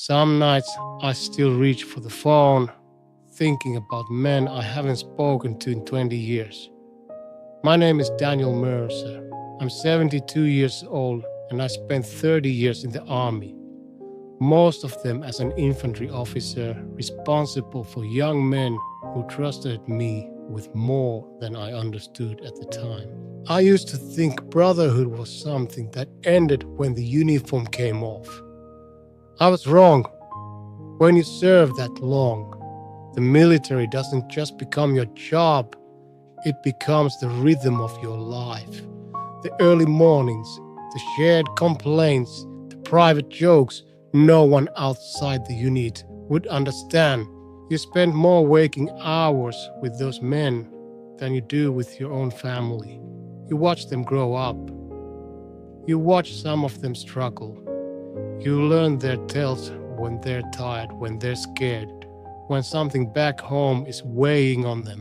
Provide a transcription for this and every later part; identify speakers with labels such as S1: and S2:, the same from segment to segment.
S1: Some nights I still reach for the phone, thinking about men I haven't spoken to in 20 years. My name is Daniel Mercer. I'm 72 years old and I spent 30 years in the army, most of them as an infantry officer responsible for young men who trusted me with more than I understood at the time. I used to think brotherhood was something that ended when the uniform came off. I was wrong. When you serve that long, the military doesn't just become your job, it becomes the rhythm of your life. The early mornings, the shared complaints, the private jokes no one outside the unit would understand. You spend more waking hours with those men than you do with your own family. You watch them grow up. You watch some of them struggle. You learn their tales when they're tired, when they're scared, when something back home is weighing on them.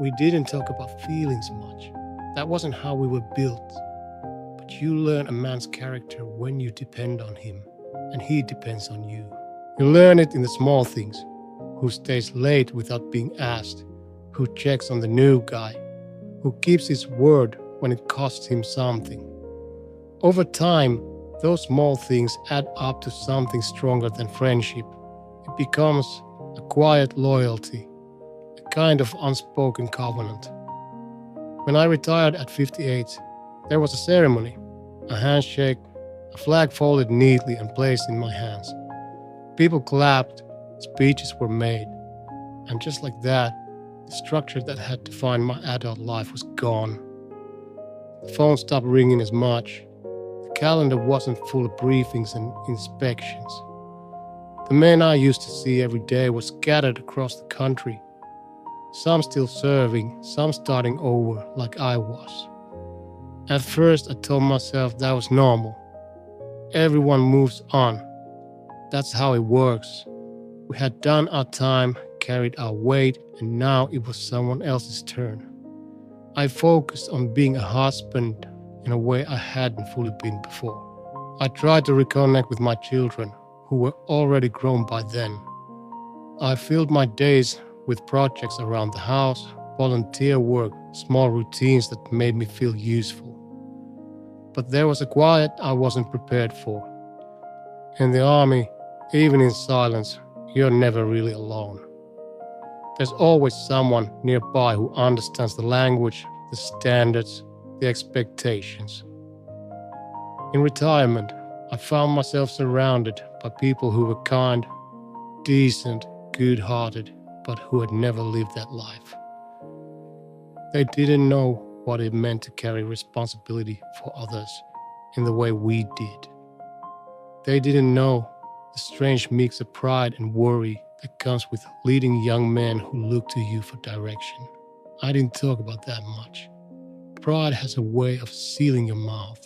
S1: We didn't talk about feelings much. That wasn't how we were built. But you learn a man's character when you depend on him, and he depends on you. You learn it in the small things. Who stays late without being asked, who checks on the new guy, who keeps his word when it costs him something. Over time, those small things add up to something stronger than friendship. It becomes a quiet loyalty, a kind of unspoken covenant. When I retired at 58, there was a ceremony, a handshake, a flag folded neatly and placed in my hands. People clapped, speeches were made, and just like that, the structure that had defined my adult life was gone. The phone stopped ringing as much. The calendar wasn't full of briefings and inspections. The men I used to see every day were scattered across the country, some still serving, some starting over like I was. At first I told myself that was normal. Everyone moves on. That's how it works. We had done our time, carried our weight, and now it was someone else's turn. I focused on being a husband in a way I hadn't fully been before. I tried to reconnect with my children, who were already grown by then. I filled my days with projects around the house, volunteer work, small routines that made me feel useful. But there was a quiet I wasn't prepared for. In the army, even in silence, you're never really alone. There's always someone nearby who understands the language, the standards, the expectations. In retirement, I found myself surrounded by people who were kind, decent, good-hearted, but who had never lived that life. They didn't know what it meant to carry responsibility for others in the way we did. They didn't know the strange mix of pride and worry that comes with leading young men who look to you for direction. I didn't talk about that much. Pride has a way of sealing your mouth.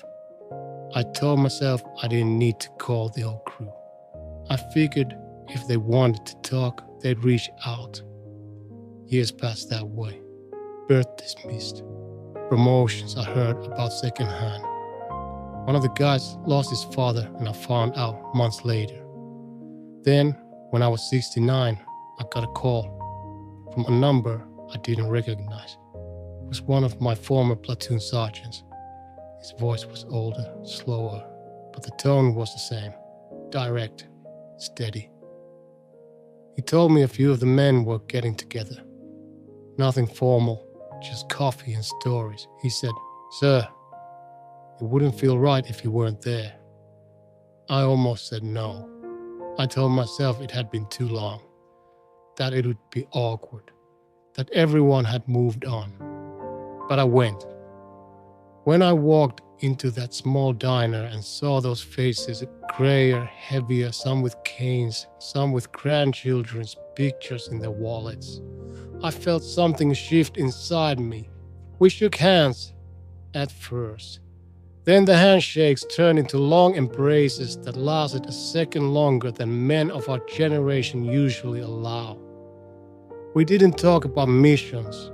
S1: I told myself I didn't need to call the whole crew. I figured if they wanted to talk, they'd reach out. Years passed that way. Birthdays missed. Promotions I heard about secondhand. One of the guys lost his father and I found out months later. Then, when I was 69, I got a call from a number I didn't recognize. It was one of my former platoon sergeants. His voice was older, slower, but the tone was the same. Direct, steady. He told me a few of the men were getting together. Nothing formal, just coffee and stories. He said, "Sir, it wouldn't feel right if you weren't there." I almost said no. I told myself it had been too long, that it would be awkward, that everyone had moved on. But I went. When I walked into that small diner and saw those faces, grayer, heavier, some with canes, some with grandchildren's pictures in their wallets, I felt something shift inside me. We shook hands at first. Then the handshakes turned into long embraces that lasted a second longer than men of our generation usually allow. We didn't talk about missions.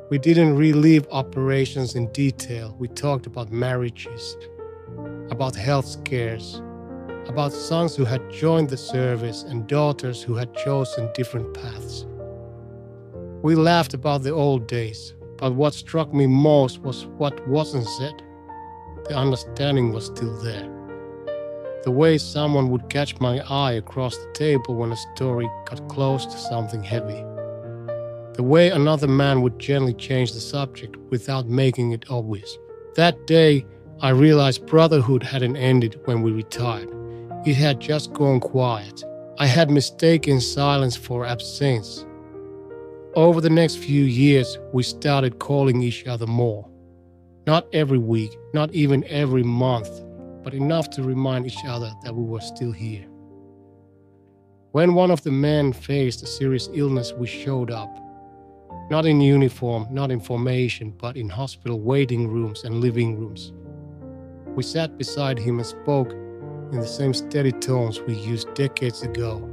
S1: We didn't relive operations in detail. We talked about marriages, about health scares, about sons who had joined the service and daughters who had chosen different paths. We laughed about the old days, but what struck me most was what wasn't said. The understanding was still there. The way someone would catch my eye across the table when a story got close to something heavy. The way another man would gently change the subject without making it obvious. That day, I realized Brotherhood hadn't ended when we retired. It had just gone quiet. I had mistaken silence for absence. Over the next few years, we started calling each other more. Not every week, not even every month, but enough to remind each other that we were still here. When one of the men faced a serious illness, we showed up. Not in uniform, not in formation, but in hospital waiting rooms and living rooms. We sat beside him and spoke in the same steady tones we used decades ago.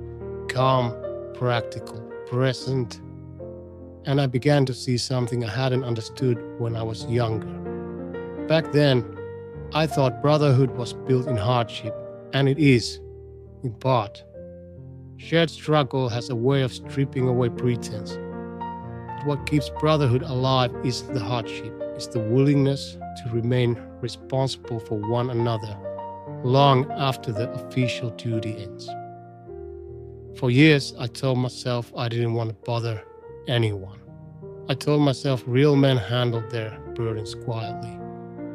S1: Calm, practical, present. And I began to see something I hadn't understood when I was younger. Back then, I thought Brotherhood was built in hardship, and it is, in part. Shared struggle has a way of stripping away pretense. But what keeps Brotherhood alive is the hardship, is the willingness to remain responsible for one another long after the official duty ends. For years, I told myself I didn't want to bother anyone. I told myself real men handled their burdens quietly.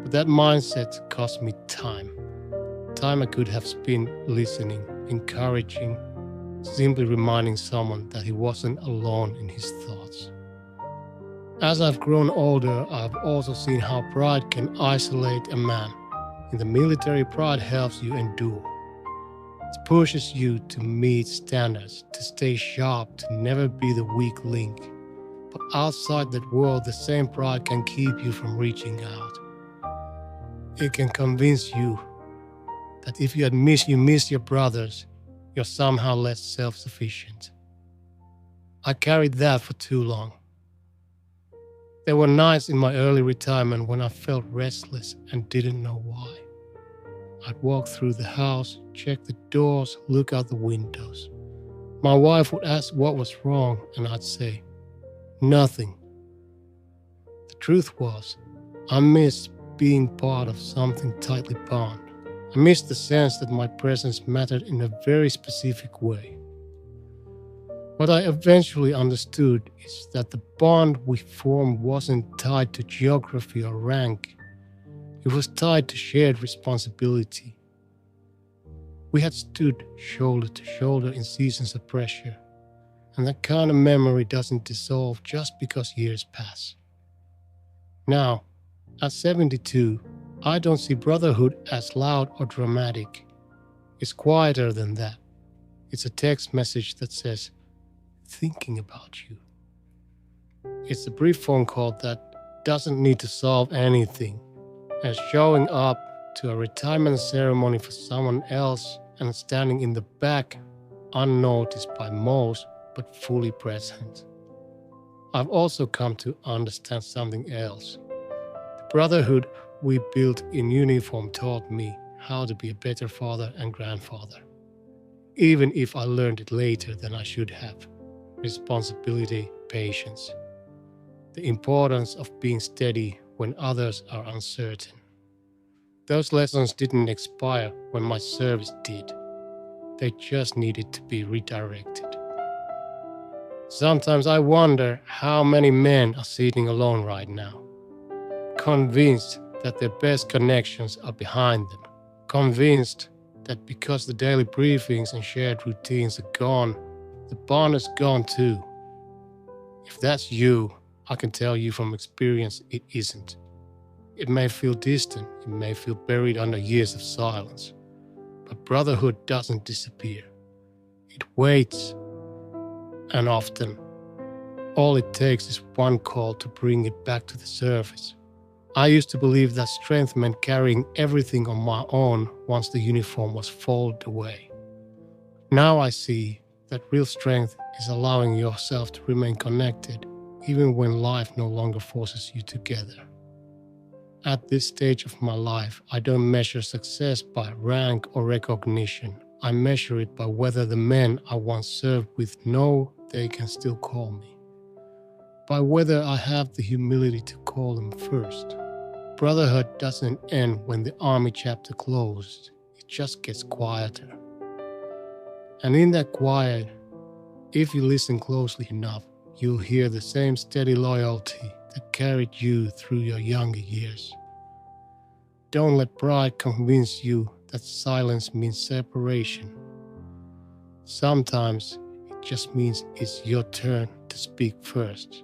S1: But that mindset cost me time. Time I could have spent listening, encouraging, simply reminding someone that he wasn't alone in his thoughts. As I've grown older, I've also seen how pride can isolate a man. In the military, pride helps you endure. It pushes you to meet standards, to stay sharp, to never be the weak link. But outside that world, the same pride can keep you from reaching out. It can convince you that if you admit you miss your brothers, you're somehow less self-sufficient. I carried that for too long. There were nights in my early retirement when I felt restless and didn't know why. I'd walk through the house, check the doors, look out the windows. My wife would ask what was wrong, and I'd say, nothing. The truth was, I missed being part of something tightly bound. I missed the sense that my presence mattered in a very specific way. What I eventually understood is that the bond we formed wasn't tied to geography or rank. It was tied to shared responsibility. We had stood shoulder to shoulder in seasons of pressure, and that kind of memory doesn't dissolve just because years pass. Now, at 72, I don't see Brotherhood as loud or dramatic. It's quieter than that. It's a text message that says, thinking about you. It's a brief phone call that doesn't need to solve anything, and showing up to a retirement ceremony for someone else and standing in the back, unnoticed by most, but fully present. I've also come to understand something else. The Brotherhood we built in uniform taught me how to be a better father and grandfather, even if I learned it later than I should have. Responsibility, patience, the importance of being steady when others are uncertain. Those lessons didn't expire when my service did. They just needed to be redirected. Sometimes I wonder how many men are sitting alone right now, convinced that their best connections are behind them, convinced that because the daily briefings and shared routines are gone, the bond is gone too. If that's you, I can tell you from experience it isn't. It may feel distant, it may feel buried under years of silence, but Brotherhood doesn't disappear. It waits, and often, all it takes is one call to bring it back to the surface. I used to believe that strength meant carrying everything on my own once the uniform was folded away. Now I see that real strength is allowing yourself to remain connected even when life no longer forces you together. At this stage of my life, I don't measure success by rank or recognition. I measure it by whether the men I once served with know they can still call me, by whether I have the humility to call them first. Brotherhood doesn't end when the army chapter closed, it just gets quieter. And in that quiet, if you listen closely enough, you'll hear the same steady loyalty that carried you through your younger years. Don't let pride convince you that silence means separation. Sometimes it just means it's your turn to speak first.